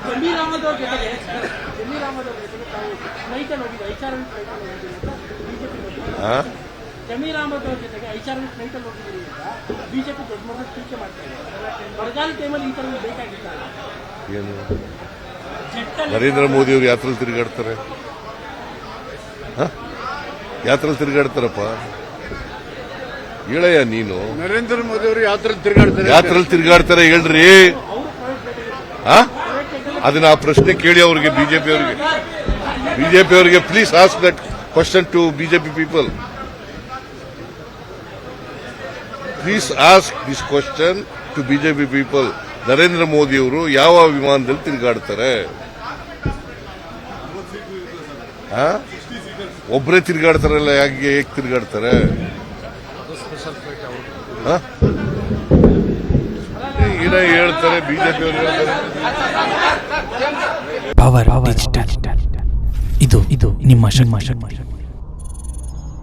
ಜಮೀರ್ ಅಹಮದ್ ಅವ್ರ ಜೊತೆಗೆ ತಾವು ಫ್ಲೈಟಲ್ಲಿ ಹೋಗಿದ್ದು ಐಚಾರ್ಎಲ್ ಫ್ಲೈಟಲ್ಲಿ ಹೋಗಿದ್ದೀರಿ ಅಂತ ಬಿಜೆಪಿ ಜಮೀರ್ ಅಹಮದ್ ಅವ್ರ ಜೊತೆಗೆ ಐಚಾರ್ಎಲ್ ಫ್ಲೈಟಲ್ಲಿ ಹೋಗಿದ್ದೀರಿ ಅಂತ ಬಿಜೆಪಿ ದೊಡ್ಡ ಮಟ್ಟದ ಟೀಕೆ ಮಾಡ್ತಾ ಇದ್ದಾರೆ. ಬರಗಾಲ ಟೈಮಲ್ಲಿ ಈ ಥರ ಬೇಕಾಗಿಲ್ಲ. ಏನು ನರೇಂದ್ರ ಮೋದಿ ಅವರು ಯಾತ್ರೆಯಲ್ಲಿ ತಿರುಗಾಡ್ತಾರೆ? ಯಾತ್ರೆಯಲ್ಲಿ ತಿರುಗಾಡ್ತಾರಪ್ಪ, ಹೇಳಯ್ಯ ನೀನು. ನರೇಂದ್ರ ಮೋದಿ ಅವರು ಯಾತ್ರೆಯಲ್ಲಿ ತಿರುಗಾಡ್ತಾರೆ ಹೇಳ್ರಿ. ಅದನ್ನ ಆ ಪ್ರಶ್ನೆ ಕೇಳಿ ಅವ್ರಿಗೆ, ಬಿಜೆಪಿ ಅವರಿಗೆ please ask that question to BJP people. Please ask this question to BJP people. Narendra Modi ಅವರು ಯಾವ ವಿಮಾನದಲ್ಲಿ ತಿರುಗಾಡ್ತಾರೆ? ಒಬ್ಬರೇ ತಿರುಗಾಡ್ತಾರಲ್ಲ, ಹೇಗೆ ತಿರುಗಾಡ್ತಾರೆ? ಏನ ಹೇಳ್ತಾರೆ ಬಿಜೆಪಿ ಅವರು ಹೇಳ್ತಾರೆ. ಪವರ್ ಡಿಜಿಟಲ್, ಇದು ನಿಮ್ಮ ಶಕ್ತಿ.